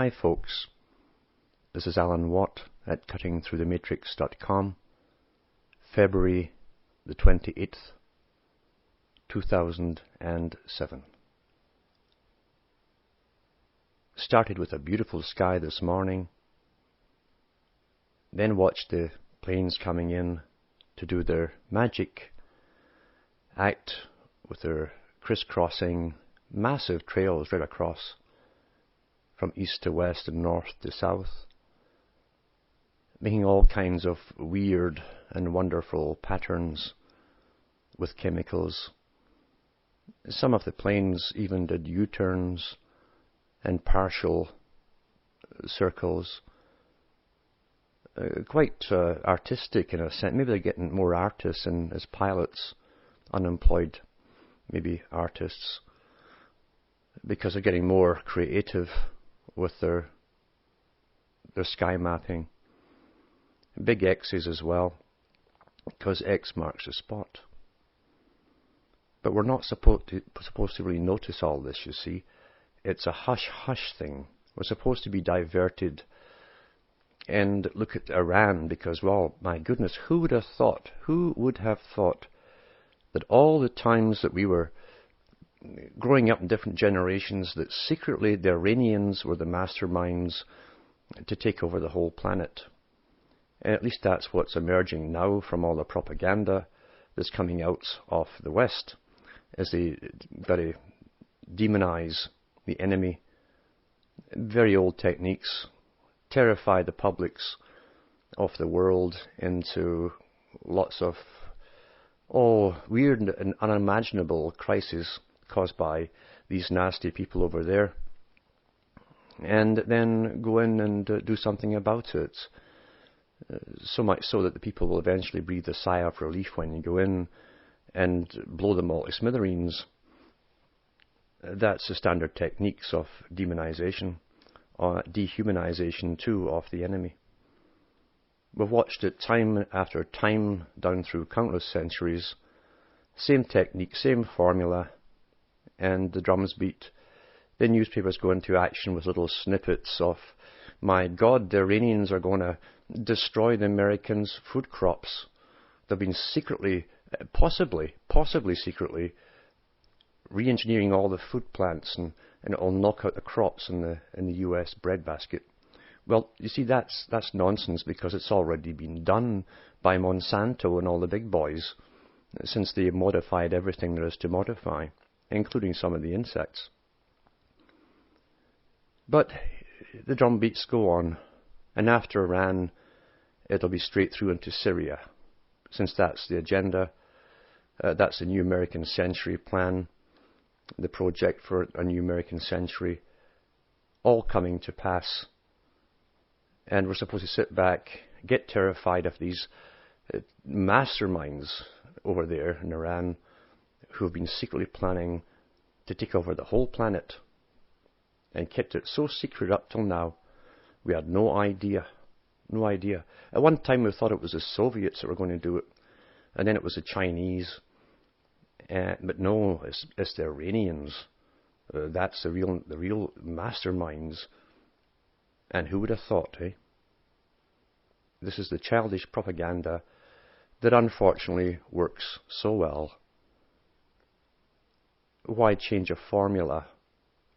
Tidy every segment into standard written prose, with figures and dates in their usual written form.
Hi folks, this is Alan Watt at cuttingthroughthematrix.com, February the 28th, 2007. Started with a beautiful sky this morning, then watched the planes coming in to do their magic act with their crisscrossing massive trails right across from east to west and north to south, making all kinds of weird and wonderful patterns with chemicals. Some of the planes even did U-turns and partial circles. Quite artistic in a sense. Maybe they're getting more artists and as pilots, unemployed, maybe artists, because they're getting more creative with their sky mapping. Big X's as well, because X marks the spot. But we're not supposed to really notice all this, you see. It's a hush-hush thing. We're supposed to be diverted and look at Iran, because, well, my goodness, who would have thought that all the times that we were growing up in different generations, that secretly the Iranians were the masterminds to take over the whole planet. And at least that's what's emerging now from all the propaganda that's coming out of the West, as they very demonize the enemy. Very old techniques, terrify the publics of the world into lots of weird and unimaginable crises caused by these nasty people over there, and then go in and do something about it. So much so that the people will eventually breathe a sigh of relief when you go in and blow them all to smithereens. That's the standard techniques of demonization, or dehumanization too, of the enemy. We've watched it time after time down through countless centuries. Same technique, same formula, and the drums beat. The newspapers go into action with little snippets of, my God, the Iranians are going to destroy the Americans' food crops. They've been secretly, possibly secretly, re-engineering all the food plants, and it'll knock out the crops in the US breadbasket. Well, you see, that's nonsense, because it's already been done by Monsanto and all the big boys, since they modified everything there is to modify, including some of the insects. But the drum beats go on, and after Iran, it'll be straight through into Syria, since that's the agenda. That's the New American Century plan, the project for a New American Century, all coming to pass. And we're supposed to sit back, get terrified of these masterminds over there in Iran, who have been secretly planning to take over the whole planet, and kept it so secret up till now. We had no idea. At one time we thought it was the Soviets that were going to do it, and then it was the Chinese. But no, it's the Iranians. That's the real masterminds. And who would have thought, eh? This is the childish propaganda that unfortunately works so well. Why change a formula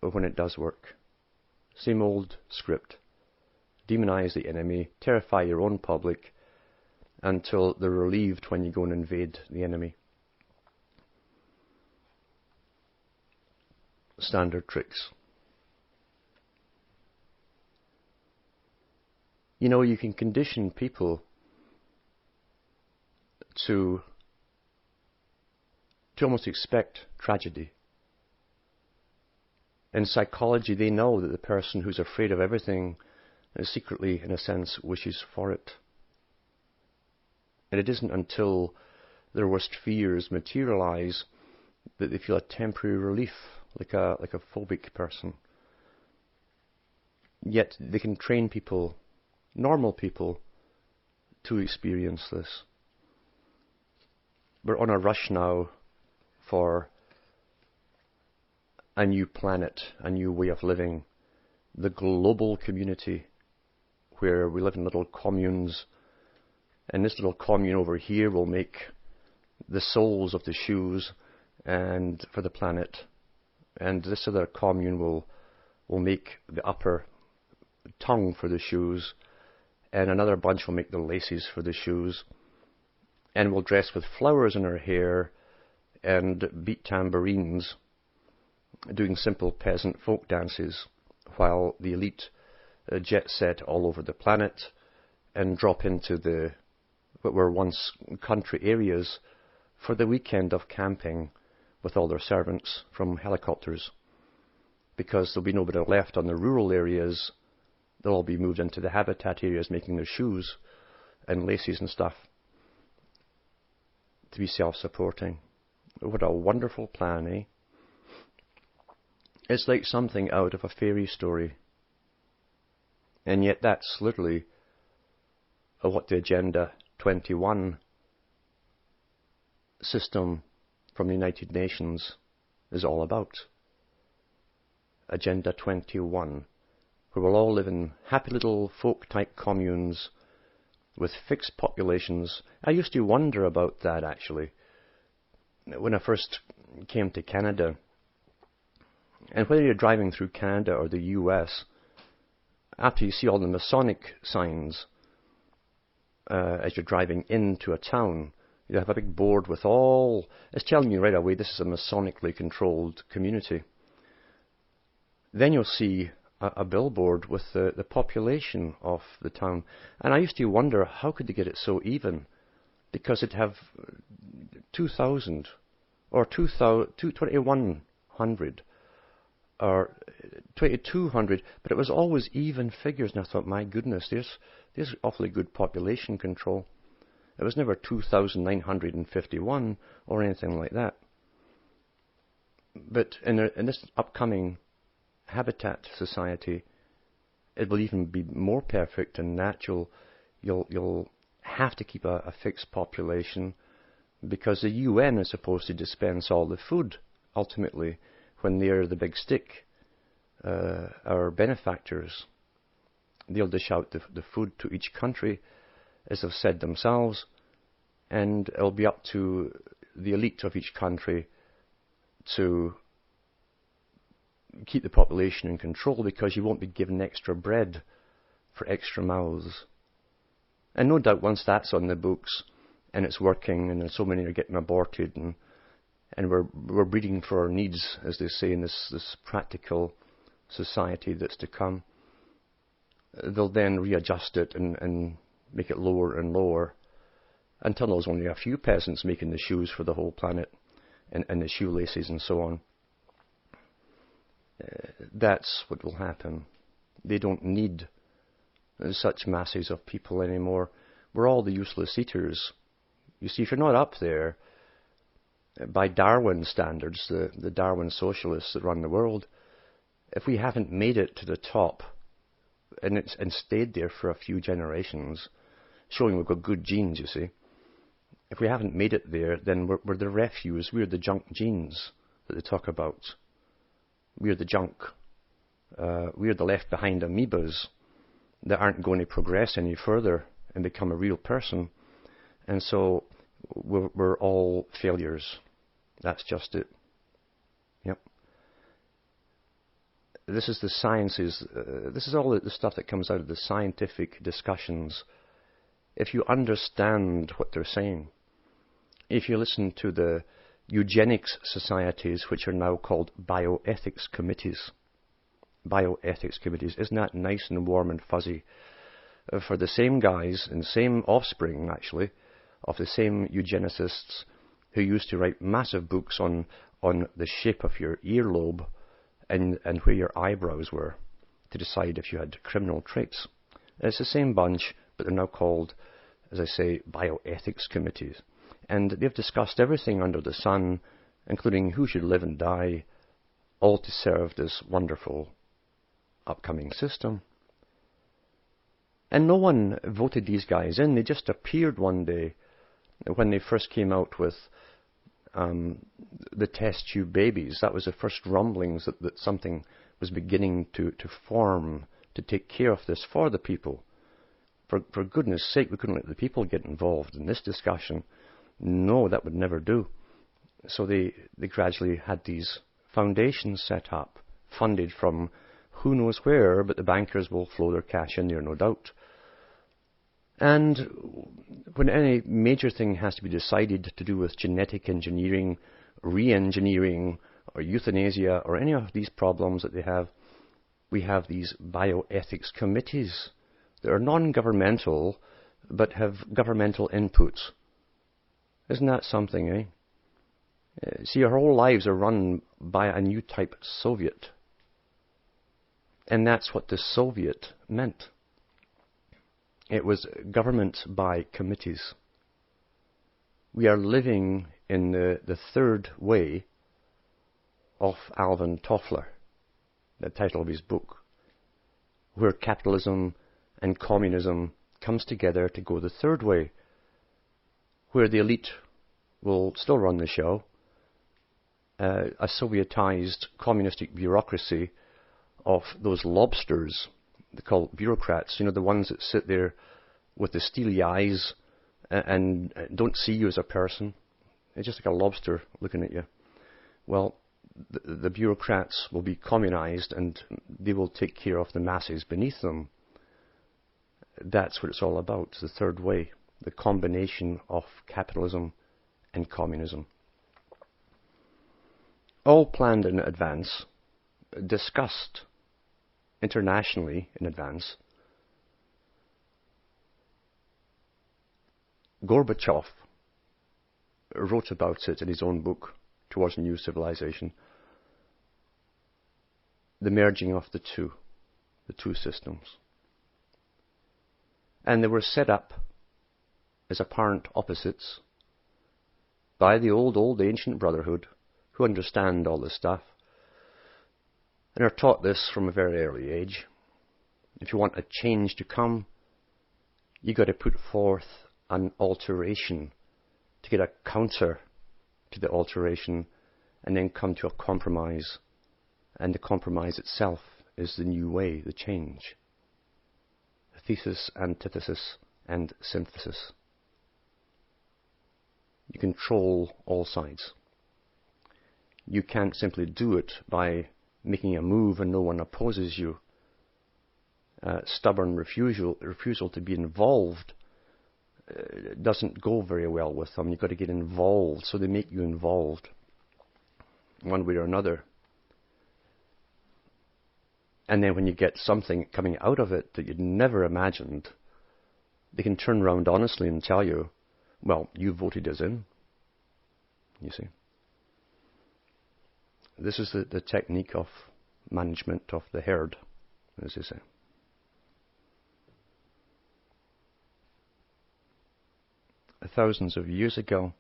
when it does work? Same old script. Demonize the enemy, terrify your own public until they're relieved when you go and invade the enemy. Standard tricks. You know, you can condition people to almost expect tragedy. In psychology, they know that the person who's afraid of everything secretly, in a sense, wishes for it. And it isn't until their worst fears materialize that they feel a temporary relief, like a phobic person. Yet they can train people, normal people, to experience this. We're on a rush now for a new planet, a new way of living, the global community where we live in little communes, and this little commune over here will make the soles of the shoes and for the planet, and this other commune will make the upper tongue for the shoes, and another bunch will make the laces for the shoes, and we'll dress with flowers in our hair and beat tambourines, doing simple peasant folk dances, while the elite jet set all over the planet and drop into what were once country areas for the weekend of camping with all their servants from helicopters. Because there'll be nobody left on the rural areas, they'll all be moved into the habitat areas making their shoes and laces and stuff to be self-supporting. What a wonderful plan, eh? It's like something out of a fairy story. And yet that's literally what the Agenda 21 system from the United Nations is all about. Agenda 21, where we'll all live in happy little folk-type communes with fixed populations. I used to wonder about that, actually, when I first came to Canada. And whether you're driving through Canada or the US, after you see all the Masonic signs as you're driving into a town, you have a big board with it's telling you right away this is a Masonically controlled community. Then you'll see a billboard with the population of the town. And I used to wonder, how could they get it so even? Because it'd have 2,000 or 2,100 or 2,200, but it was always even figures. And I thought, my goodness, there's awfully good population control. It was never 2,951 or anything like that. But in this upcoming Habitat Society, it will even be more perfect and natural. You'll have to keep a fixed population, because the UN is supposed to dispense all the food ultimately when they're the big stick. Our benefactors, they'll dish out the food to each country, as they've said themselves, and it'll be up to the elite of each country to keep the population in control, because you won't be given extra bread for extra mouths. And no doubt once that's on the books and it's working and so many are getting aborted and we're breeding for our needs, as they say, in this practical society that's to come, they'll then readjust it and make it lower and lower until there's only a few peasants making the shoes for the whole planet and the shoelaces and so on. That's what will happen. They don't need such masses of people anymore. We're all the useless eaters. You see, if you're not up there, by Darwin standards, the Darwin socialists that run the world, if we haven't made it to the top and stayed there for a few generations, showing we've got good genes, you see, if we haven't made it there, then we're the refuse. We're the junk genes that they talk about. We're the junk. We're the left behind amoebas that aren't going to progress any further and become a real person. And so we're all failures. That's just it. Yep. This is the sciences. This is all the stuff that comes out of the scientific discussions. If you understand what they're saying, if you listen to the Eugenics societies, which are now called bioethics committees. Bioethics committees. Isn't that nice and warm and fuzzy? For the same guys and same offspring, actually, of the same eugenicists who used to write massive books on the shape of your earlobe and where your eyebrows were to decide if you had criminal traits. It's the same bunch, but they're now called, as I say, bioethics committees. And they've discussed everything under the sun, including who should live and die, all to serve this wonderful upcoming system. And no one voted these guys in. They just appeared one day when they first came out with the test tube babies. That was the first rumblings that something was beginning to form to take care of this for the people. For goodness sake, we couldn't let the people get involved in this discussion. No, that would never do. So they gradually had these foundations set up, funded from who knows where, but the bankers will flow their cash in there, no doubt. And when any major thing has to be decided to do with genetic engineering, re-engineering, or euthanasia, or any of these problems that they have, we have these bioethics committees that are non-governmental, but have governmental inputs. Isn't that something, eh? See, our whole lives are run by a new type Soviet. And that's what the Soviet meant. It was government by committees. We are living in the third way of Alvin Toffler, the title of his book, where capitalism and communism comes together to go the third way, where the elite will still run the show, a Sovietized communistic bureaucracy of those lobsters, they call bureaucrats, the ones that sit there with the steely eyes and don't see you as a person. It's just like a lobster looking at you. Well, the bureaucrats will be communized and they will take care of the masses beneath them. That's what it's all about, the third way, the combination of capitalism and communism. All planned in advance, discussed internationally in advance. Gorbachev wrote about it in his own book, Towards a New Civilization, the merging of the two systems. And they were set up as apparent opposites by the old ancient brotherhood who understand all this stuff and are taught this from a very early age. If you want a change to come, you've got to put forth an alteration to get a counter to the alteration and then come to a compromise. And the compromise itself is the new way, the change. Thesis, antithesis, and synthesis. You control all sides. You can't simply do it by making a move and no one opposes you. Stubborn refusal to be involved doesn't go very well with them. You've got to get involved, so they make you involved one way or another. And then when you get something coming out of it that you'd never imagined, they can turn around honestly and tell you, well, you voted us in. You see. This is the technique of management of the herd, as they say. Thousands of years ago,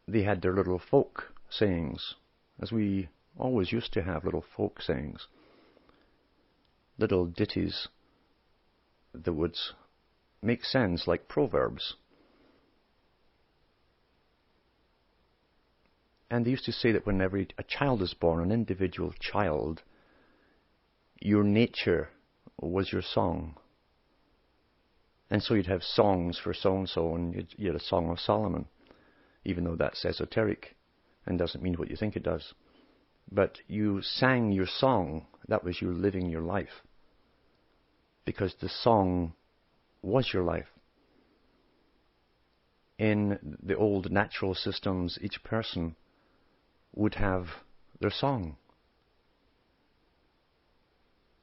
they had their little folk sayings, as we always used to have little folk sayings, little ditties that would make sense like proverbs. And they used to say that whenever a child is born, an individual child, your nature was your song. And so you'd have songs for so-and-so, and you had a Song of Solomon, even though that's esoteric and doesn't mean what you think it does. But you sang your song, that was you living your life. Because the song was your life. In the old natural systems, each person would have their song.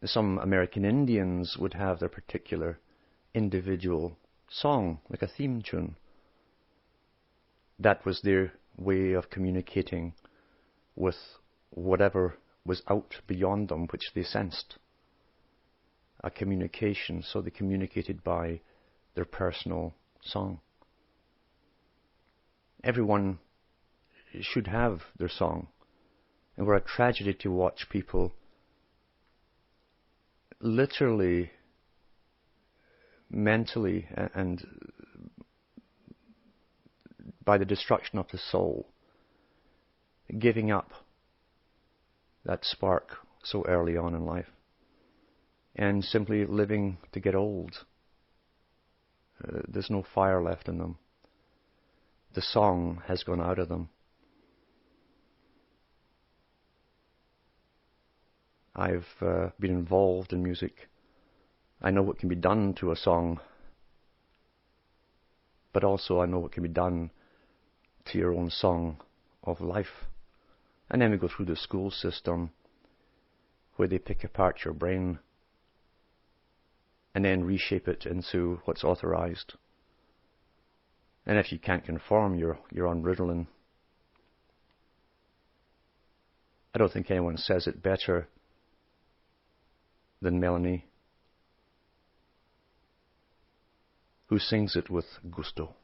Some American Indians would have their particular individual song, like a theme tune. That was their way of communicating with whatever was out beyond them, which they sensed. A communication, so they communicated by their personal song. Everyone should have their song. And we're a tragedy to watch people literally, mentally, and by the destruction of the soul, giving up that spark so early on in life, and simply living to get old. There's no fire left in them. The song has gone out of them. I've been involved in music. I know what can be done to a song, but also I know what can be done to your own song of life. And then we go through the school system where they pick apart your brain and then reshape it into what's authorized. And if you can't conform, you're on Ritalin. I don't think anyone says it better than Melanie, who sings it with gusto.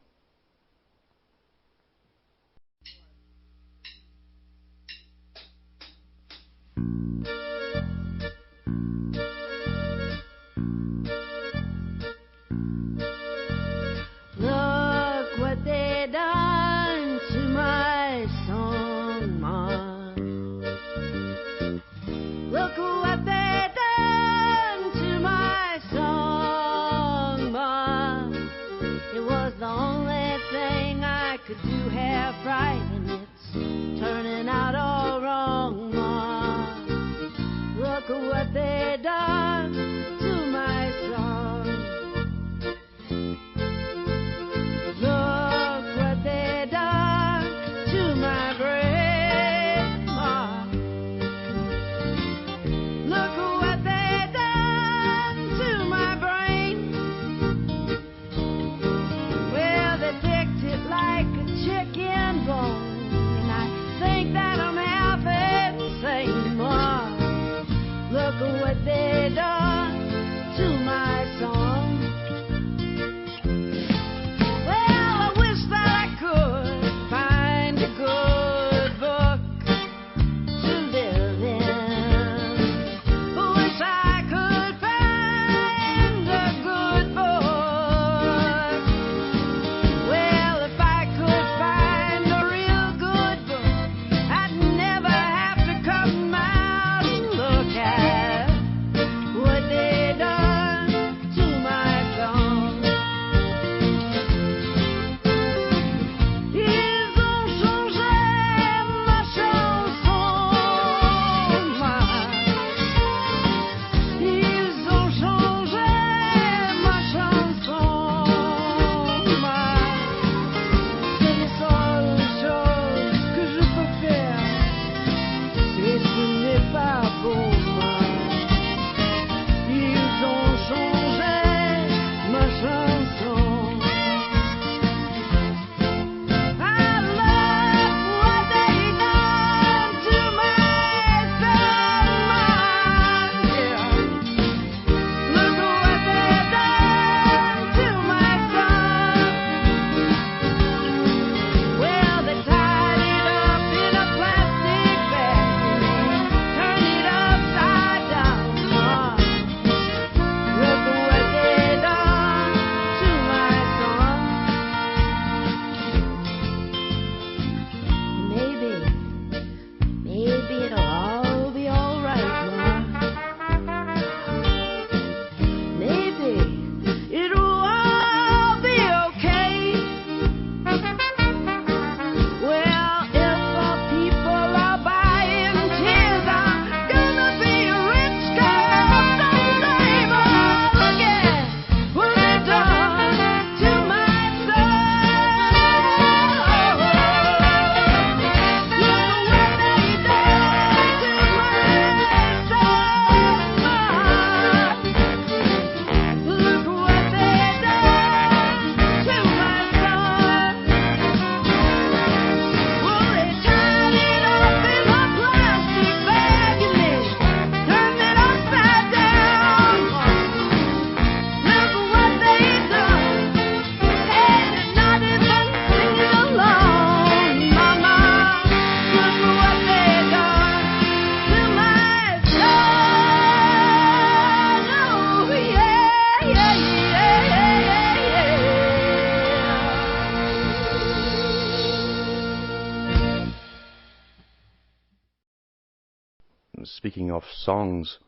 Look what they done to my song, Ma. Look what they done to my song, Ma. It was the only thing I could do half right, and it's turning out all wrong, Ma. speaking of songs,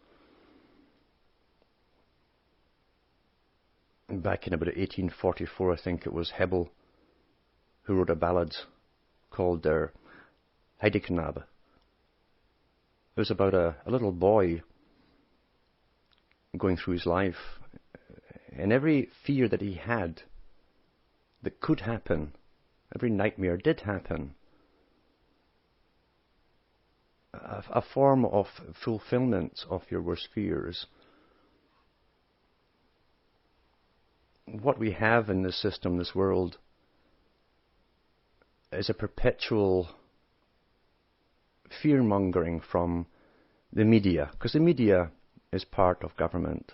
back in about 1844, I think it was Hebbel who wrote a ballad called Der Heideknabe. It was about a little boy going through his life, and every fear that he had that could happen, every nightmare did happen. A form of fulfillment of your worst fears. What we have in this system, this world, is a perpetual fear-mongering from the media, because the media is part of government.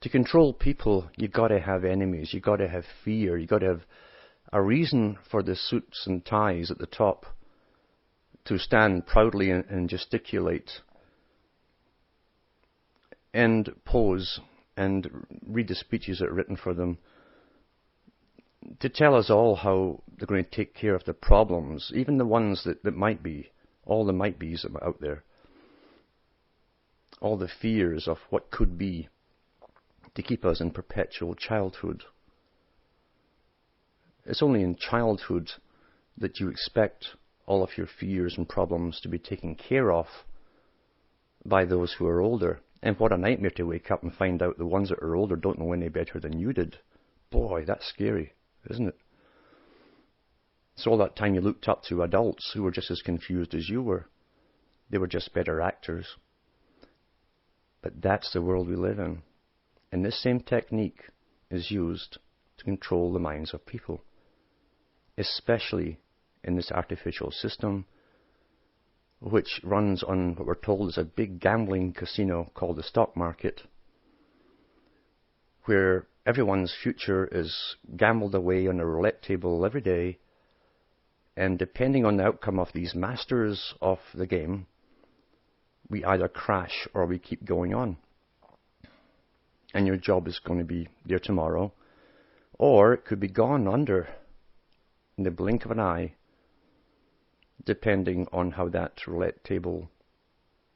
To control people, you've got to have enemies, you've got to have fear, you've got to have a reason for the suits and ties at the top to stand proudly and gesticulate and pose and read the speeches that are written for them to tell us all how they're going to take care of the problems, even the ones that might be, all the might be's out there, all the fears of what could be, to keep us in perpetual childhood. It's only in childhood that you expect all of your fears and problems to be taken care of by those who are older. And what a nightmare to wake up and find out the ones that are older don't know any better than you did. Boy, that's scary, isn't it? So all that time you looked up to adults who were just as confused as you were. They were just better actors. But that's the world we live in. And this same technique is used to control the minds of people, especially in this artificial system, which runs on what we're told is a big gambling casino called the stock market, where everyone's future is gambled away on a roulette table every day, and depending on the outcome of these masters of the game, we either crash or we keep going on. And your job is going to be there tomorrow, or it could be gone under in the blink of an eye, depending on how that roulette table,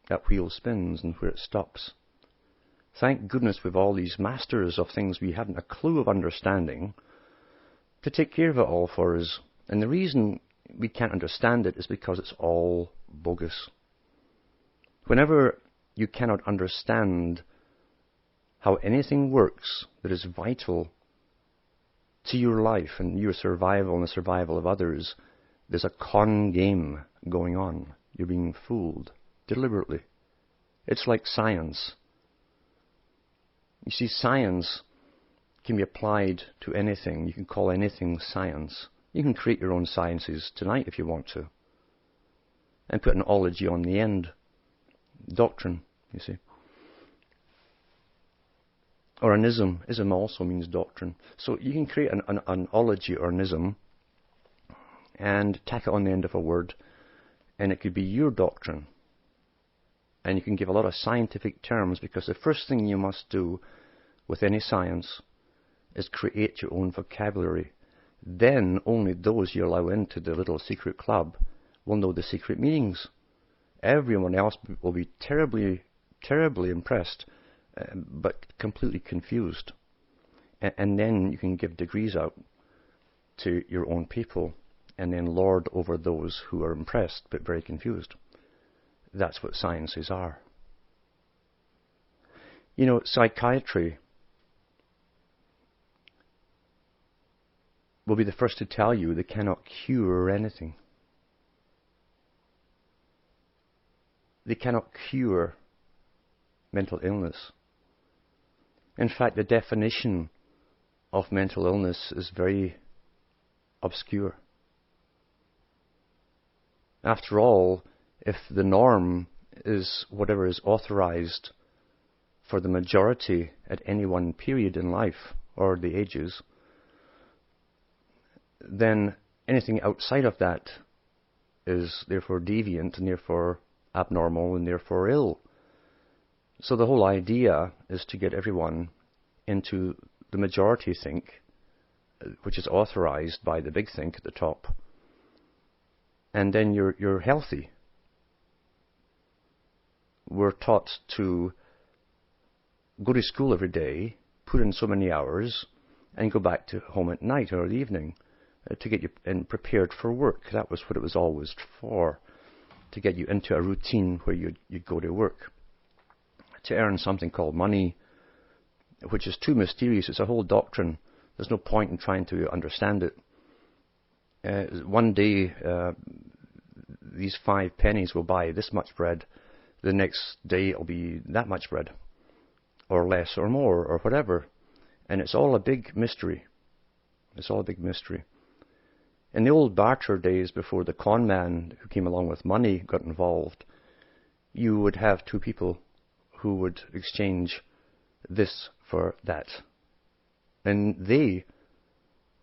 that wheel spins and where it stops. Thank goodness we've all these masters of things we haven't a clue of understanding to take care of it all for us. And the reason we can't understand it is because it's all bogus. Whenever you cannot understand how anything works that is vital to your life and your survival and the survival of others, there's a con game going on. You're being fooled deliberately. It's like science. You see, science can be applied to anything. You can call anything science. You can create your own sciences tonight if you want to, and put an ology on the end. Doctrine, you see. Or an ism. Ism also means doctrine. So you can create an ology or an ism and tack it on the end of a word, and it could be your doctrine. And you can give a lot of scientific terms, because the first thing you must do with any science is create your own vocabulary. Then only those you allow into the little secret club will know the secret meanings. Everyone else will be terribly, terribly impressed, but completely confused. And then you can give degrees out to your own people, and then lord over those who are impressed but very confused. That's what sciences are. You know, psychiatry will be the first to tell you they cannot cure anything. They cannot cure mental illness. In fact, the definition of mental illness is very obscure. After all, if the norm is whatever is authorized for the majority at any one period in life, or the ages, then anything outside of that is therefore deviant and therefore abnormal and therefore ill. So the whole idea is to get everyone into the majority think, which is authorized by the big think at the top. And then you're healthy. we're taught to go to school every day, put in so many hours, and go back to home at night or the evening to get you prepared for work. That was what it was always for, to get you into a routine where you'd go to work, to earn something called money, which is too mysterious. It's a whole doctrine. There's no point in trying to understand it. One day, these 5 pennies will buy this much bread. The next day it'll be that much bread, or less, or more, or whatever. And it's all a big mystery. It's all a big mystery. In the old barter days, before the con man who came along with money got involved, you would have 2 people who would exchange this for that. And they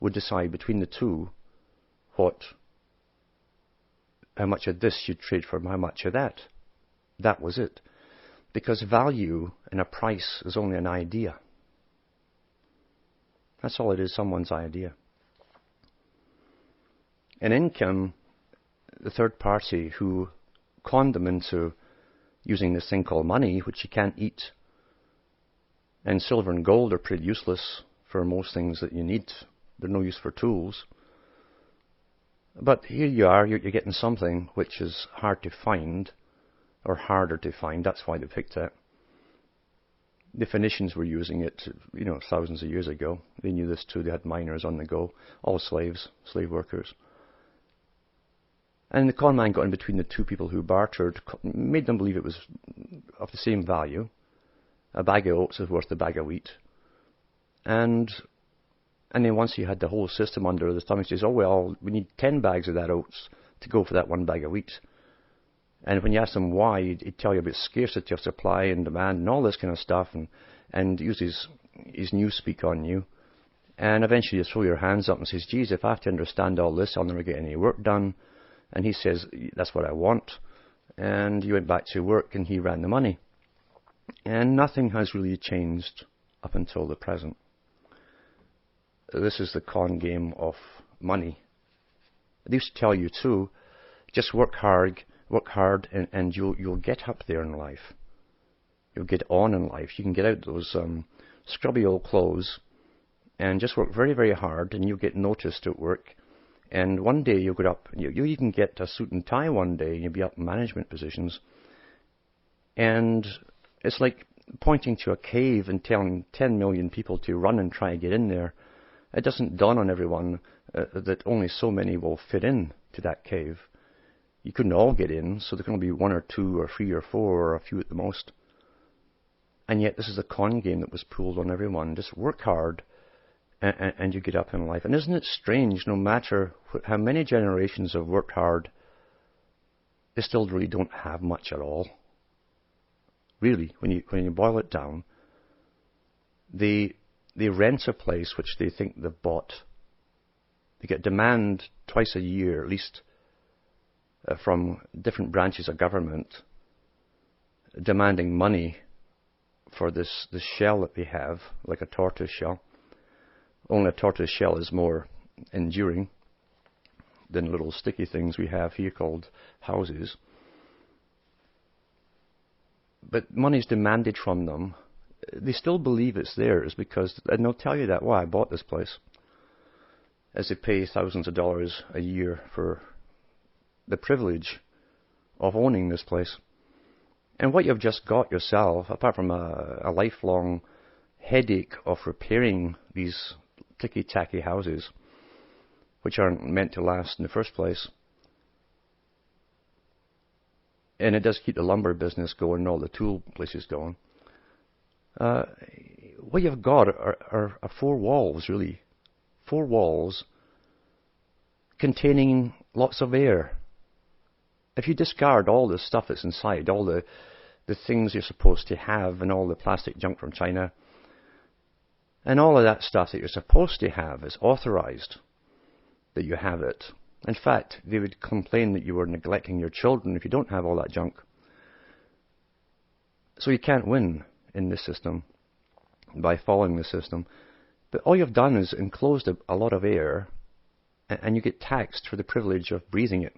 would decide between the two how much of this you'd trade for how much of that. That was it. Because value and a price is only an idea. That's all it is, someone's idea. And in came the third party who conned them into using this thing called money, which you can't eat. And silver and gold are pretty useless for most things that you need. They're no use for tools. But here you are, you're getting something which is hard to find, or harder to find. That's why they picked it. The Phoenicians were using it, thousands of years ago. They knew this too. They had miners on the go, all slaves, slave workers. And the con man got in between the 2 people who bartered, made them believe it was of the same value. A bag of oats is worth a bag of wheat. And then once you had the whole system under the thumb, he says, oh, well, we need 10 bags of that oats to go for that 1 bag of wheat. And when you ask them why, he'd tell you about scarcity of supply and demand and all this kind of stuff, and use his newspeak on you. And eventually you throw your hands up and says, geez, if I have to understand all this, I'll never get any work done. And he says, that's what I want. And you went back to work and he ran the money. And nothing has really changed up until the present. This is the con game of money. They used to tell you too, just work hard, and you'll get up there in life. You'll get on in life. You can get out those scrubby old clothes and just work very, very hard, and you'll get noticed at work. And one day you'll get up, you'll even get a suit and tie one day, and you'll be up in management positions. And it's like pointing to a cave and telling 10 million people to run and try to get in there. It doesn't dawn on everyone that only so many will fit in to that cave. You couldn't all get in, so there can only be 1 or 2 or 3 or 4 or a few at the most. And yet this is a con game that was pulled on everyone. Just work hard and you get up in life. And isn't it strange, no matter how many generations have worked hard, they still really don't have much at all. Really, when you boil it down, they rent a place which they think they've bought. They get demand twice a year, at least, from different branches of government, demanding money for this shell that they have, like a tortoise shell. Only a tortoise shell is more enduring than little sticky things we have here called houses. But money's demanded from them. They still believe it's theirs because, and they'll tell you that, well, I bought this place, as they pay thousands of dollars a year for the privilege of owning this place. And what you've just got yourself, apart from a lifelong headache of repairing these ticky-tacky houses, which aren't meant to last in the first place, and it does keep the lumber business going and all the tool places going, what you've got are 4 walls, really. 4 walls containing lots of air. If you discard all the stuff that's inside, all the things you're supposed to have, and all the plastic junk from China, and all of that stuff that you're supposed to have is authorized that you have it. In fact, they would complain that you were neglecting your children if you don't have all that junk. So you can't win in this system by following the system. But all you've done is enclosed a lot of air, and you get taxed for the privilege of breathing it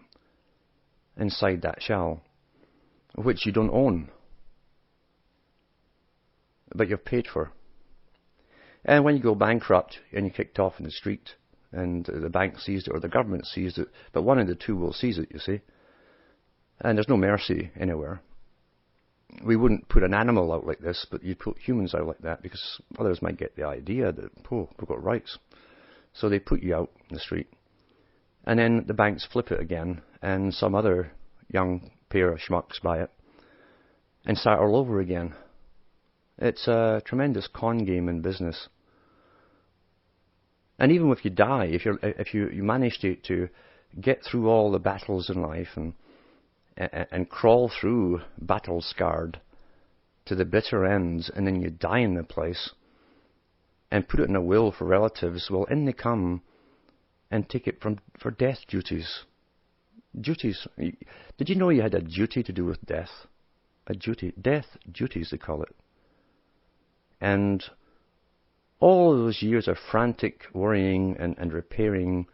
inside that shell, which you don't own. but you're paid for. And when you go bankrupt and you're kicked off in the street, and the bank seized it or the government seized it, but one of the two will seize it, you see. And there's no mercy anywhere. We wouldn't put an animal out like this, but you'd put humans out like that because others might get the idea that, oh, we've got rights. So they put you out in the street. And then the banks flip it again, and some other young pair of schmucks buy it and start all over again. It's a tremendous con game in business. And even if you die, if you manage to get through all the battles in life and crawl through battle scarred to the bitter ends, and then you die in the place and put it in a will for relatives, well, in they come and take it for death duties. Duties. Did you know you had a duty to do with death? A duty. Death duties, they call it. And all those years of frantic worrying and repairing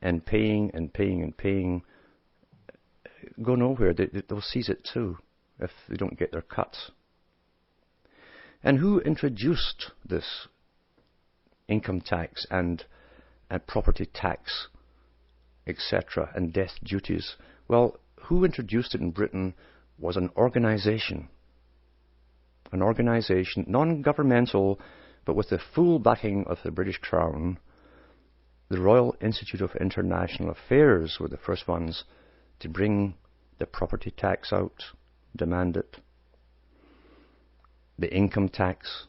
and paying and paying and paying go nowhere. They'll seize it too if they don't get their cuts. And who introduced this income tax and property tax, etc., and death duties? Well, who introduced it in Britain was an organization. An organization, non-governmental, but with the full backing of the British Crown. The Royal Institute of International Affairs were the first ones to bring the property tax out, demand it, the income tax,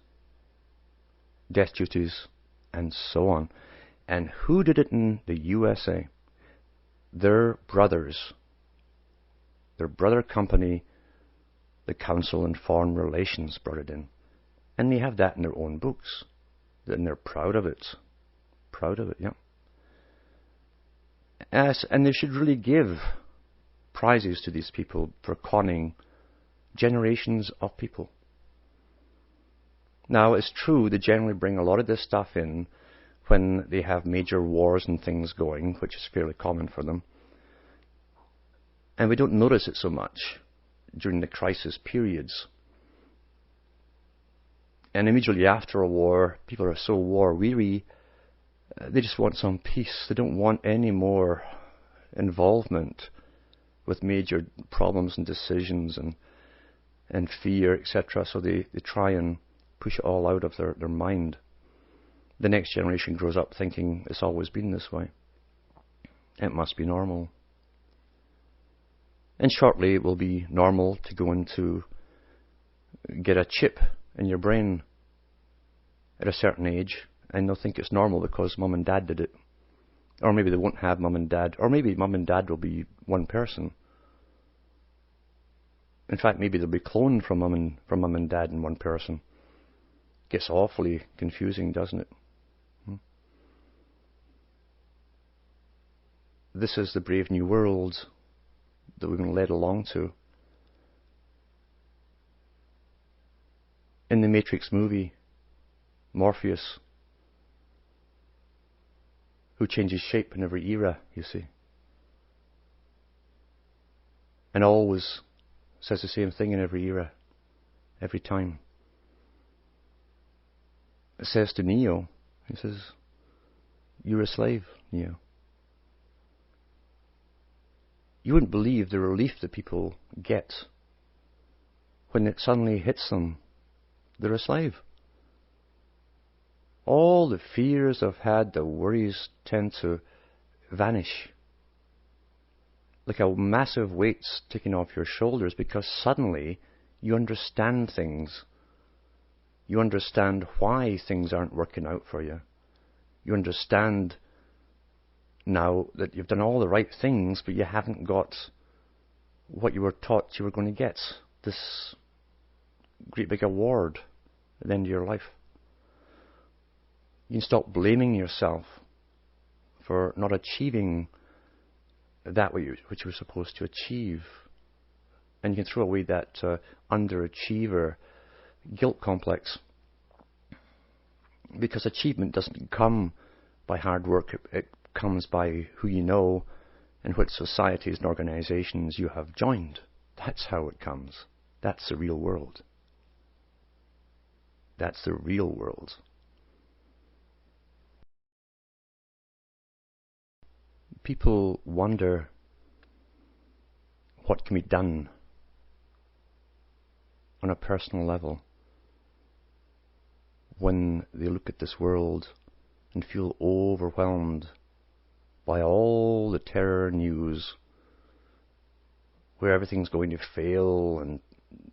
death duties, and so on. And who did it in the USA? Their brothers, their brother company, the Council on Foreign Relations, brought it in. And they have that in their own books. And they're proud of it. Proud of it, yeah. And they should really give prizes to these people for conning generations of people. Now, it's true they generally bring a lot of this stuff in when they have major wars and things going, which is fairly common for them. And we don't notice it so much during the crisis periods. And immediately after a war, people are so war-weary, they just want some peace. They don't want any more involvement with major problems and decisions and fear, etc. So they try and push it all out of their mind. The next generation grows up thinking it's always been this way. It must be normal. And shortly it will be normal to go into get a chip in your brain at a certain age, and they'll think it's normal because mum and dad did it. Or maybe they won't have mum and dad, or maybe mum and dad will be one person. In fact, maybe they'll be cloned from mum and dad in one person. Gets awfully confusing, doesn't it? This is the brave new world that we've been led along to. In the Matrix movie, Morpheus, who changes shape in every era, you see, and always says the same thing in every era, every time. It says to Neo, he says, "You're a slave, Neo." You wouldn't believe the relief that people get when it suddenly hits them. They're a slave. All the fears they've had, the worries tend to vanish. Like a massive weight's taken off your shoulders because suddenly you understand things. You understand why things aren't working out for you. You understand now that you've done all the right things, but you haven't got what you were taught you were going to get. This great big award at the end of your life. You can stop blaming yourself for not achieving that which you were supposed to achieve. And you can throw away that underachiever guilt complex. Because achievement doesn't come by hard work. It comes by who you know and what societies and organizations you have joined. That's how it comes. That's the real world. That's the real world. People wonder what can be done on a personal level when they look at this world and feel overwhelmed by all the terror news where everything's going to fail and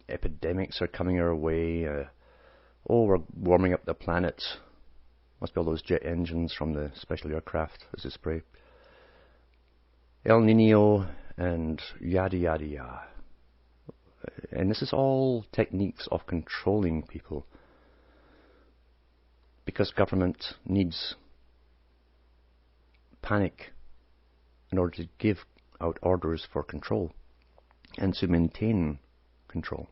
epidemics are coming our way. We're warming up the planet. Must be all those jet engines from the special aircraft as they spray. El Nino and yada yada yada. And this is all techniques of controlling people, because government needs panic in order to give out orders for control and to maintain control.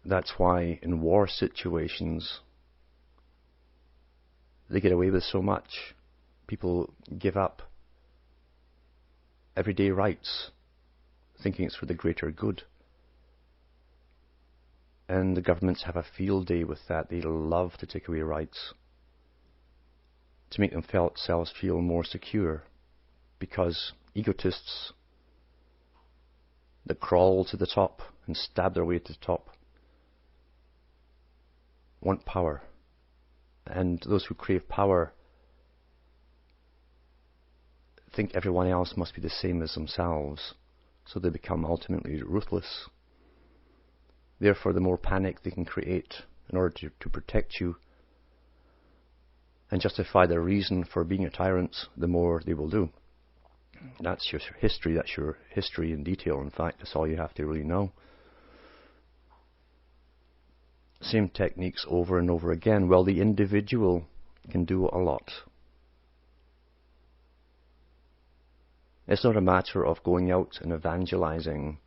That's why in war situations they get away with so much. People give up everyday rights, thinking it's for the greater good. And the governments have a field day with that. They love to take away rights to make themselves feel more secure, because egotists that crawl to the top and stab their way to the top want power. And those who crave power think everyone else must be the same as themselves, so they become ultimately ruthless. Therefore, the more panic they can create in order to protect you and justify their reason for being a tyrant, the more they will do. That's your history. That's your history in detail. In fact, that's all you have to really know. Same techniques over and over again. Well, the individual can do a lot. It's not a matter of going out and evangelizing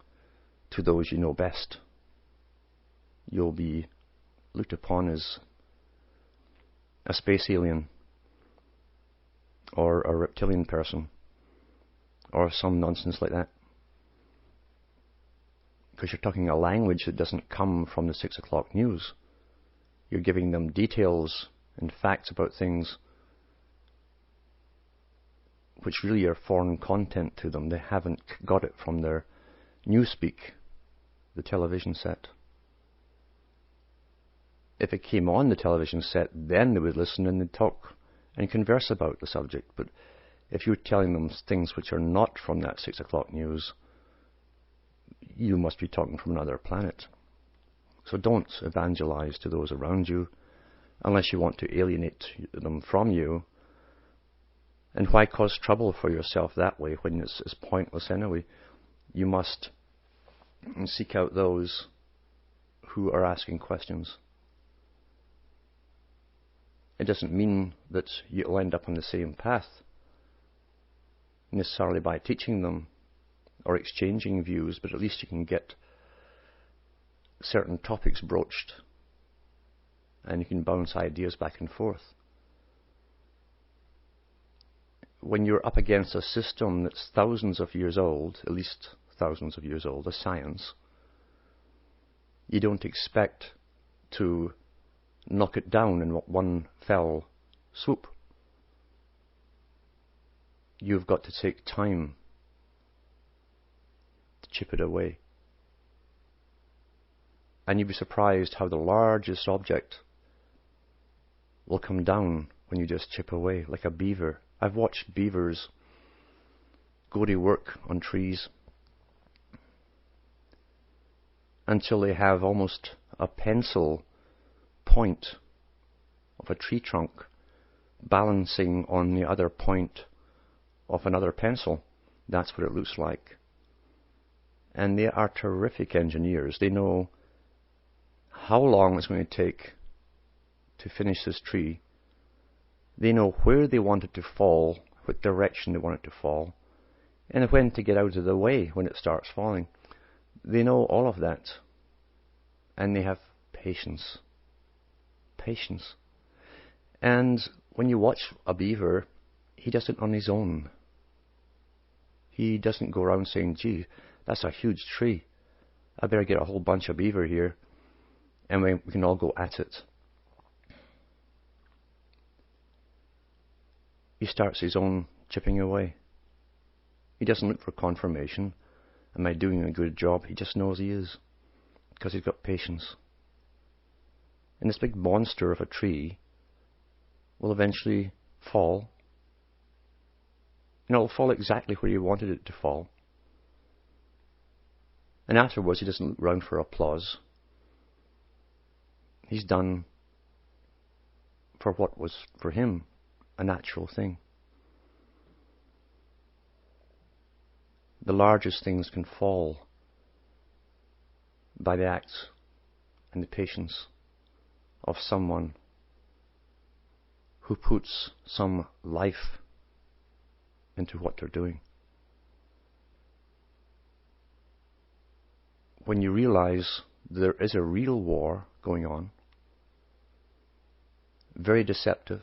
to those you know best. You'll be looked upon as a space alien or a reptilian person or some nonsense like that, because you're talking a language that doesn't come from the 6 o'clock news. You're giving them details and facts about things which really are foreign content to them. They haven't got it from their newspeak, the television set. If it came on the television set, then they would listen and they'd talk and converse about the subject. But if you're telling them things which are not from that 6 o'clock news, you must be talking from another planet. So don't evangelize to those around you unless you want to alienate them from you. And why cause trouble for yourself that way when it's pointless anyway? You must seek out those who are asking questions. It doesn't mean that you'll end up on the same path necessarily by teaching them or exchanging views, but at least you can get certain topics broached and you can bounce ideas back and forth. When you're up against a system that's thousands of years old, at least thousands of years old, a science, you don't expect to knock it down in one fell swoop. You've got to take time to chip it away. And you'd be surprised how the largest object will come down when you just chip away, like a beaver. I've watched beavers go to work on trees until they have almost a pencil point of a tree trunk balancing on the other point of another pencil. That's what it looks like. And they are terrific engineers. They know how long it's going to take to finish this tree. They know where they want it to fall, what direction they want it to fall, and when to get out of the way when it starts falling. They know all of that. And they have patience. Patience. And when you watch a beaver, he does it on his own. He doesn't go around saying, gee, that's a huge tree. I better get a whole bunch of beaver here and we can all go at it. He starts his own chipping away. He doesn't look for confirmation. Am I doing a good job? He just knows he is, because he's got patience. And this big monster of a tree will eventually fall. And it'll fall exactly where you wanted it to fall. And afterwards, he doesn't look round for applause. He's done for what was, for him, a natural thing. The largest things can fall by the acts and the patience of someone who puts some life into what they're doing. When you realize there is a real war going on, very deceptive,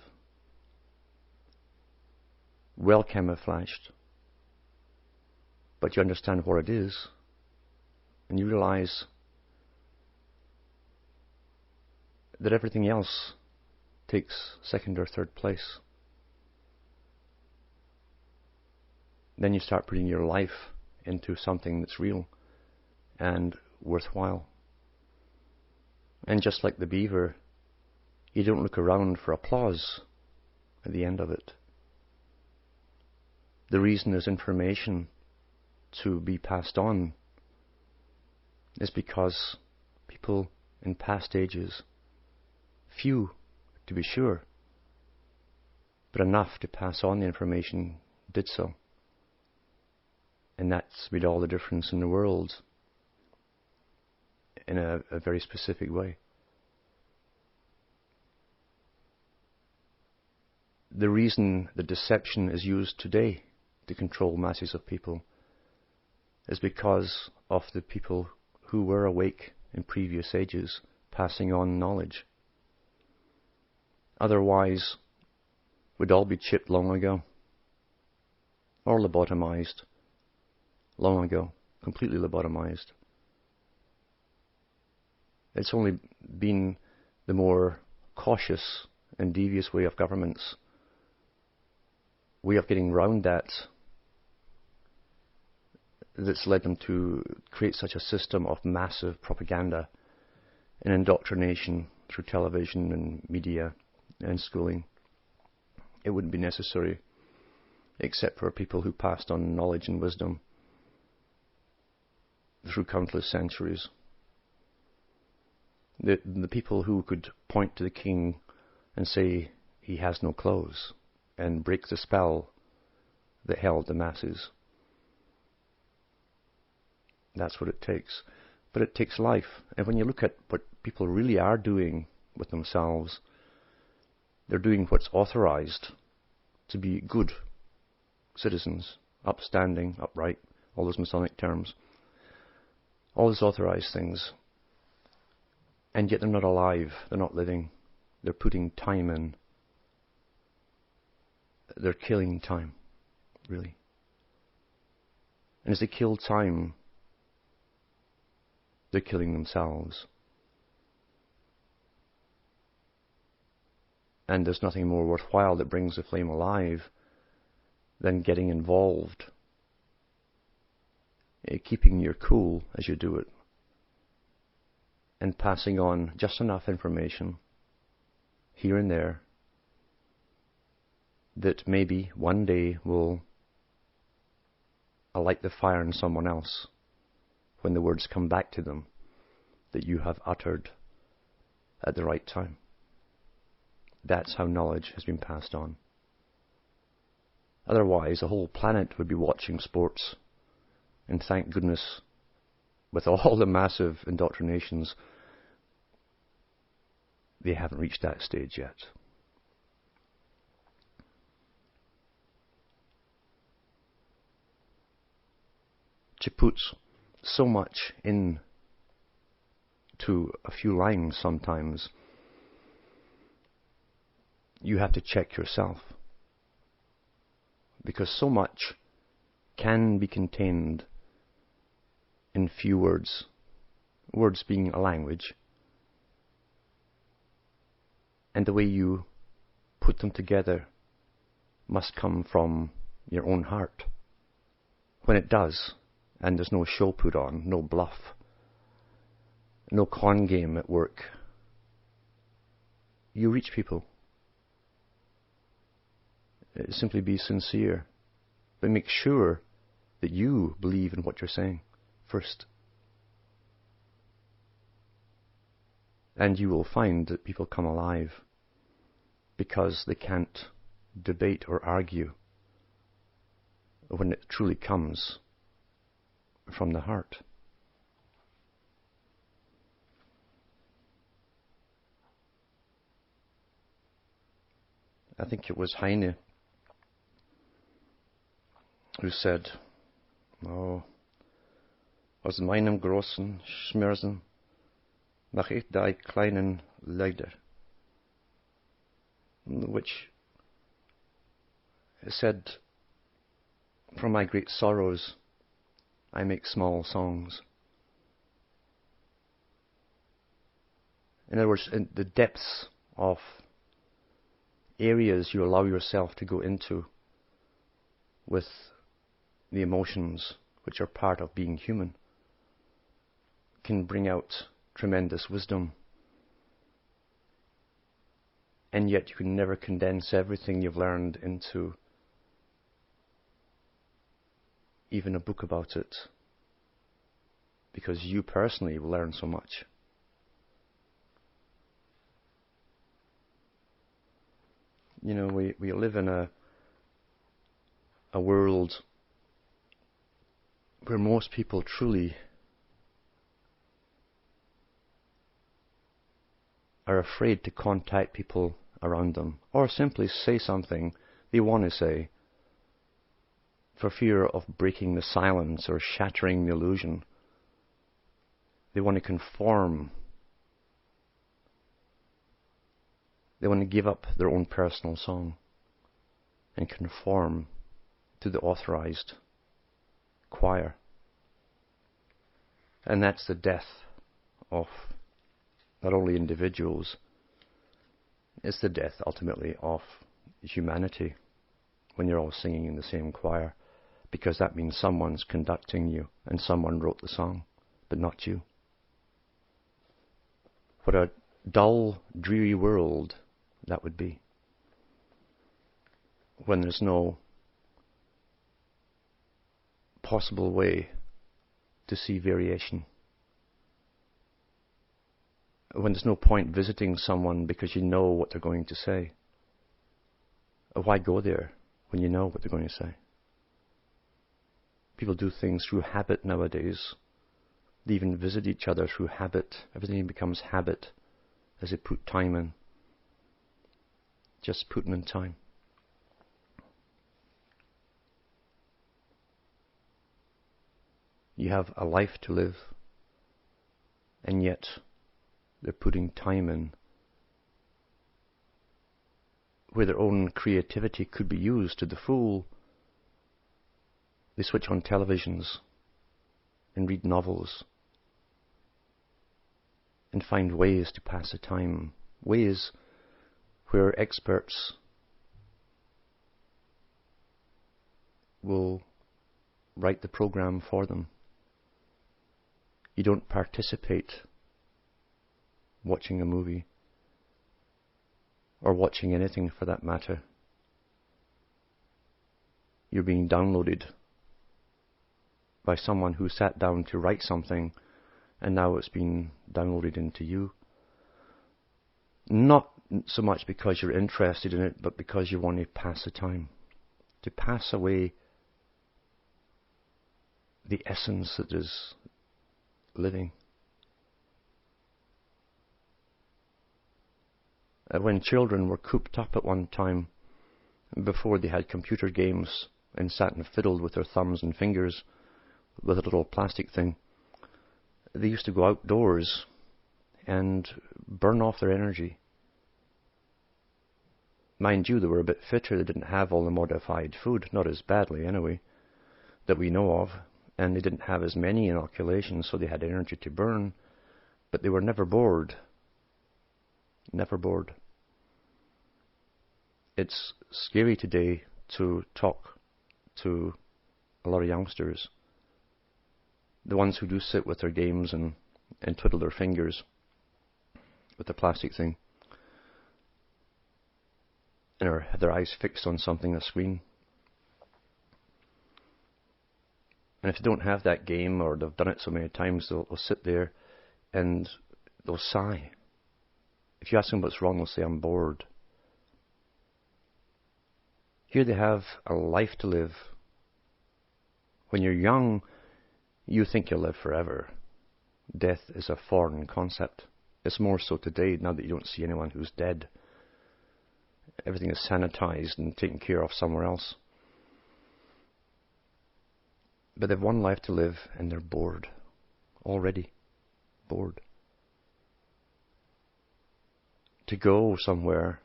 well camouflaged, but you understand what it is, and you realize that everything else takes second or third place. Then you start putting your life into something that's real and worthwhile. And just like the beaver, you don't look around for applause at the end of it. The reason there's information to be passed on is because people in past ages, few to be sure, but enough to pass on the information, did so. And that's made all the difference in the world in a very specific way. The reason the deception is used today to control masses of people is because of the people who were awake in previous ages passing on knowledge. Otherwise, we'd all be chipped long ago, or lobotomized long ago, completely lobotomized. It's only been the more cautious and devious way of governments, way of getting round that, that's led them to create such a system of massive propaganda and indoctrination through television and media and schooling. It wouldn't be necessary except for people who passed on knowledge and wisdom through countless centuries. The people who could point to the king and say he has no clothes and break the spell that held the masses. That's what it takes. But it takes life. And when you look at what people really are doing with themselves, they're doing what's authorized to be good citizens, upstanding, upright, all those Masonic terms. All those authorized things. And yet they're not alive, they're not living. They're putting time in. They're killing time, really. And as they kill time, they're killing themselves. And there's nothing more worthwhile that brings the flame alive than getting involved, keeping your cool as you do it, and passing on just enough information here and there that maybe one day will alight the fire in someone else when the words come back to them that you have uttered at the right time. That's how knowledge has been passed on. Otherwise, the whole planet would be watching sports, and thank goodness, with all the massive indoctrinations, they haven't reached that stage yet. To put so much in to a few lines sometimes, you have to check yourself. Because so much can be contained in few words. Words being a language. And the way you put them together must come from your own heart. When it does, and there's no show put on, no bluff, no con game at work, you reach people. Simply be sincere, but make sure that you believe in what you're saying first. And you will find that people come alive because they can't debate or argue when it truly comes from the heart. I think it was Heine who said, "Oh, aus meinem großen Schmerzen mach ich die kleinen Leider," which said, "From my great sorrows I make small songs." In other words, in the depths of areas you allow yourself to go into with the emotions which are part of being human can bring out tremendous wisdom. And yet you can never condense everything you've learned into even a book about it, because you personally will learn so much. You know, we live in a world where most people truly are afraid to contact people around them, or simply say something they want to say, for fear of breaking the silence or shattering the illusion. They want to conform. They want to give up their own personal song and conform to the authorized choir. And that's the death of not only individuals, it's the death ultimately of humanity when you're all singing in the same choir, because that means someone's conducting you and someone wrote the song, but not you. What a dull, dreary world that would be when there's no possible way to see variation. When there's no point visiting someone because you know what they're going to say. Why go there when you know what they're going to say? People do things through habit nowadays. They even visit each other through habit. Everything becomes habit as they put time in. Just putting in time. You have a life to live, and yet they're putting time in where their own creativity could be used to the full. They switch on televisions and read novels and find ways to pass the time, ways where experts will write the program for them. You don't participate watching a movie, or watching anything for that matter. You're being downloaded by someone who sat down to write something, and now it's been downloaded into you. Not so much because you're interested in it, but because you want to pass the time, to pass away the essence that is living. When children were cooped up at one time, before they had computer games and sat and fiddled with their thumbs and fingers with a little plastic thing, they used to go outdoors and burn off their energy. Mind you, they were a bit fitter. They didn't have all the modified food, not as badly anyway, that we know of, and they didn't have as many inoculations, so they had energy to burn, but they were never bored. Never bored. it's scary today to talk to a lot of youngsters, the ones who do sit with their games and twiddle their fingers with the plastic thing, or have their eyes fixed on something, a screen. And if they don't have that game, or they've done it so many times, they'll sit there and they'll sigh. If you ask them what's wrong, they'll say, I'm bored. Here they have a life to live. When you're young, you think you'll live forever. Death is a foreign concept. It's more so today, now that you don't see anyone who's dead. Everything is sanitized and taken care of somewhere else. But they've one life to live, and they're bored. Already. Bored. To go somewhere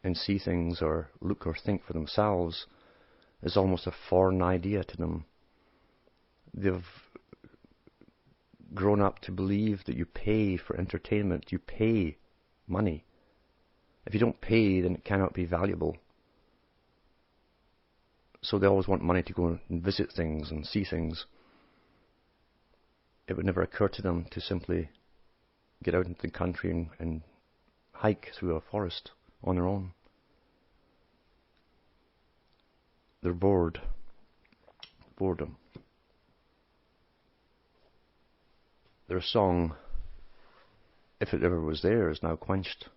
and see things or look or think for themselves is almost a foreign idea to them. They've grown up to believe that you pay for entertainment. You pay money. If you don't pay, then it cannot be valuable. So they always want money to go and visit things and see things. It would never occur to them to simply get out into the country and hike through a forest on their own. They're bored. Boredom. Their song, if it ever was there, is now quenched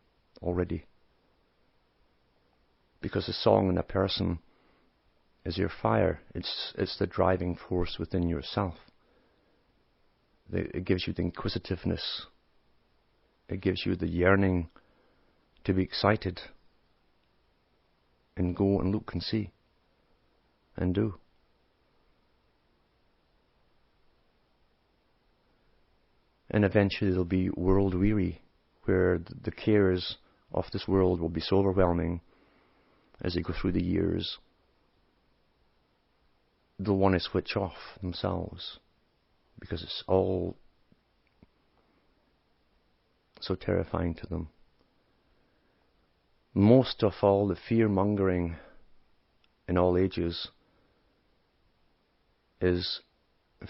already. Because the song in a person is your fire. It's the driving force within yourself. It gives you the inquisitiveness. It gives you the yearning to be excited and go and look and see and do. And eventually they'll be world weary, where the cares of this world will be so overwhelming as they go through the years. They'll want to switch off themselves because it's all so terrifying to them. Most of all, the fear-mongering in all ages is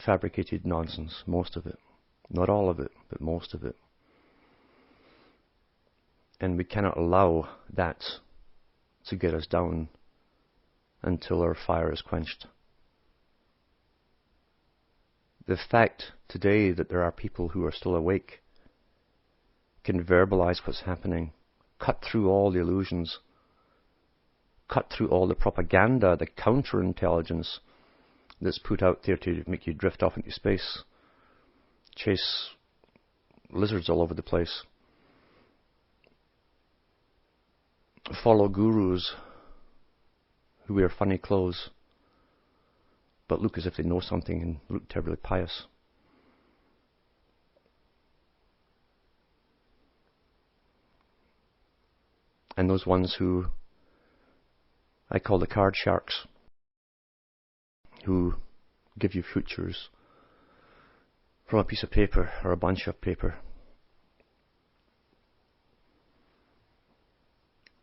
fabricated nonsense, most of it. Not all of it, but most of it. And we cannot allow that to get us down until our fire is quenched. The fact today that there are people who are still awake, can verbalize what's happening, cut through all the illusions, cut through all the propaganda, the counterintelligence that's put out there to make you drift off into space, chase lizards all over the place, follow gurus who wear funny clothes but look as if they know something and look terribly pious. And those ones who I call the card sharks, who give you futures from a piece of paper or a bunch of paper.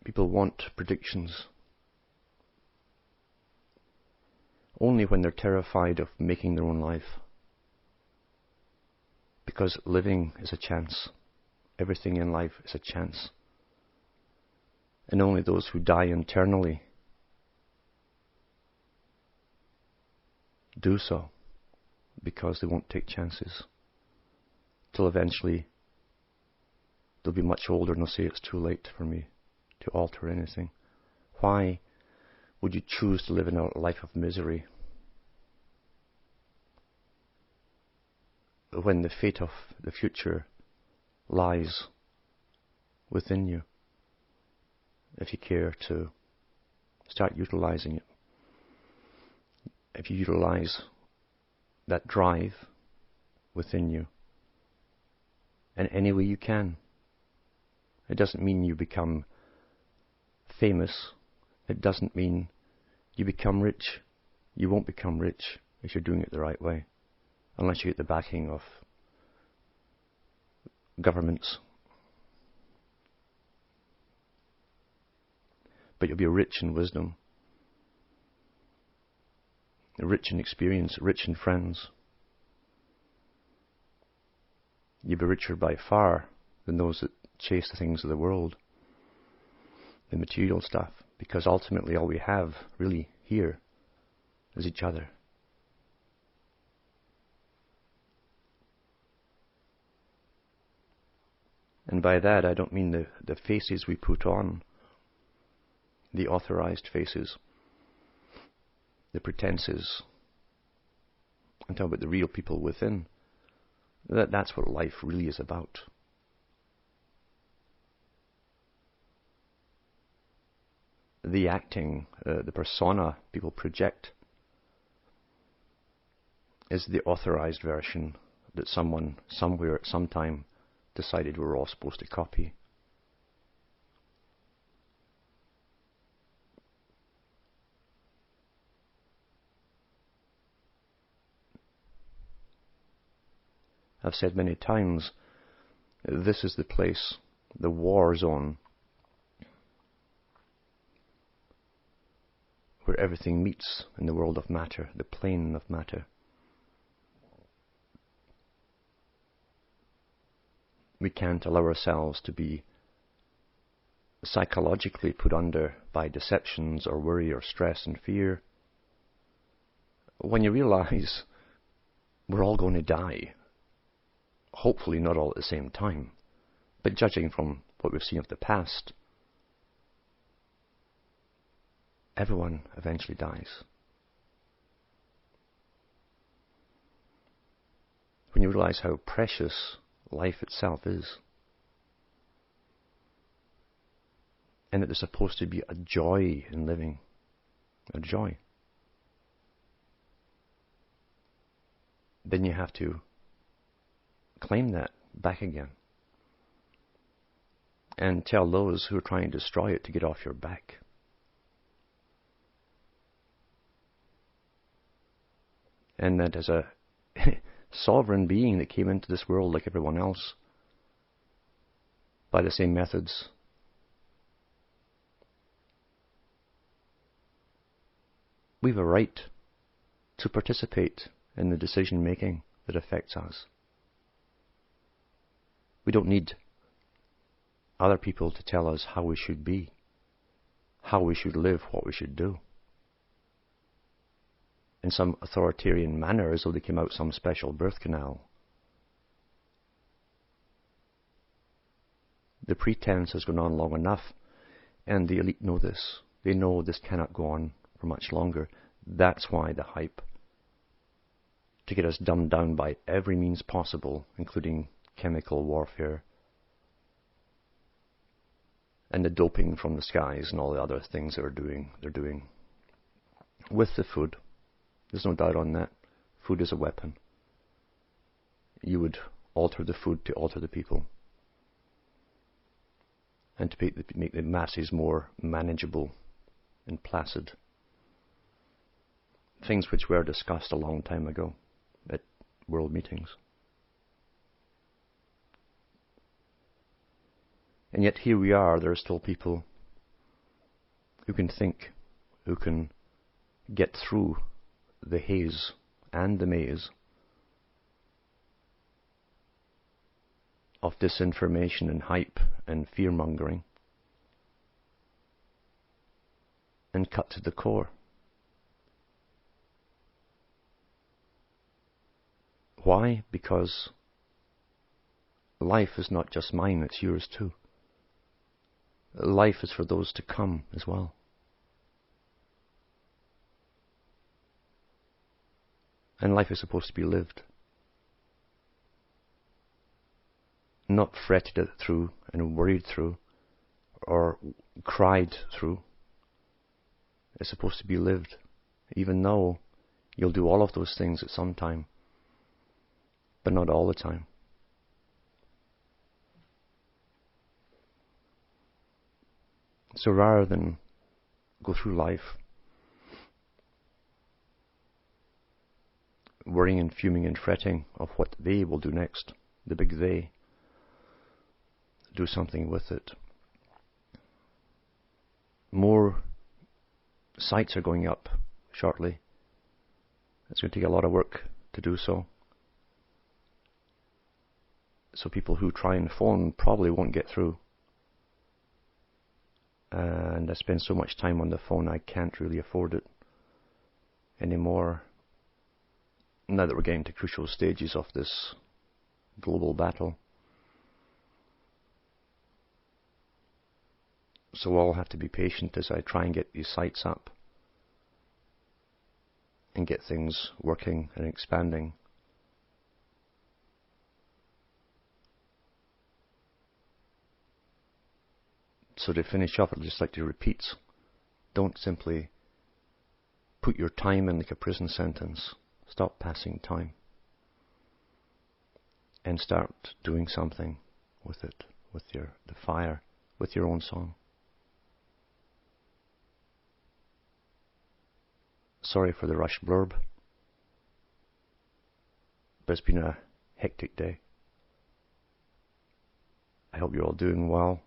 People want predictions only when they're terrified of making their own life. Because living is a chance. Everything in life is a chance. And only those who die internally do so because they won't take chances. Till eventually they'll be much older and they'll say, it's too late for me to alter anything. Why would you choose to live in a life of misery when the fate of the future lies within you, if you care to start utilizing it? If you utilize that drive within you in any way you can. It doesn't mean you become famous. It doesn't mean you become rich. You won't become rich if you're doing it the right way, unless you get the backing of governments. but you'll be rich in wisdom, rich in experience, rich in friends. You'll be richer by far than those that chase the things of the world, the material stuff, because ultimately all we have really here is each other. And by that I don't mean the faces we put on, the authorized faces, the pretenses. I'm talking about the real people within. That's what life really is about. The acting, the persona people project is the authorized version that someone, somewhere, at some time decided we're all supposed to copy. I've said many times, this is the place, the war zone, where everything meets in the world of matter, the plane of matter. We can't allow ourselves to be psychologically put under by deceptions or worry or stress and fear. When you realize we're all going to die, hopefully not all at the same time, but judging from what we've seen of the past, everyone eventually dies. When you realize how precious life itself is, and that there's supposed to be a joy in living, a joy, then you have to claim that back again and tell those who are trying to destroy it to get off your back. And that as a sovereign being that came into this world like everyone else, by the same methods, we have a right to participate in the decision making that affects us. We don't need other people to tell us how we should be, how we should live, what we should do, in some authoritarian manner, as though they came out some special birth canal. The pretense has gone on long enough, and the elite know this. They know this cannot go on for much longer. That's why the hype, to get us dumbed down by every means possible, including chemical warfare, and the doping from the skies and all the other things they're doing with the food. There's no doubt on that. Food is a weapon. You would alter the food to alter the people, and to make the masses more manageable and placid. Things which were discussed a long time ago at world meetings. And yet here we are, there are still people who can think, who can get through the haze and the maze of disinformation and hype and fear-mongering and cut to the core. Why? Because life is not just mine, it's yours too. Life is for those to come as well. And life is supposed to be lived, not fretted through and worried through or cried through. It's supposed to be lived, even though you'll do all of those things at some time, but not all the time. So rather than go through life worrying and fuming and fretting of what they will do next, the big they, do something with it. More sites are going up shortly. It's going to take a lot of work to do so. So people who try and phone probably won't get through. And I spend so much time on the phone I can't really afford it anymore. Now that we're getting to crucial stages of this global battle. So I'll have to be patient as I try and get these sites up and get things working and expanding. So to finish off, I'd just like to repeat, don't simply put your time in like a prison sentence. Stop passing time. And start doing something with it, with the fire, with your own song. Sorry for the rush blurb, but it's been a hectic day. I hope you're all doing well.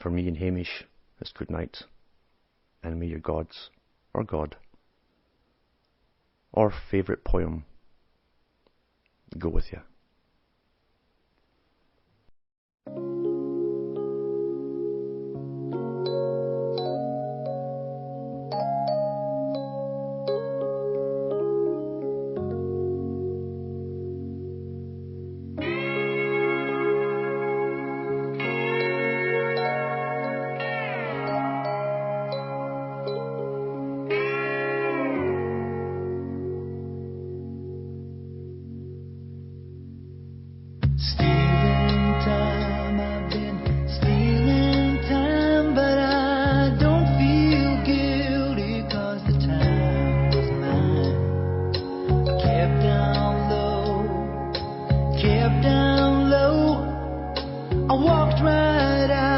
For me and Hamish, it's good night, and may your gods, or God, or favourite poem go with you. Kept down low, I walked right out.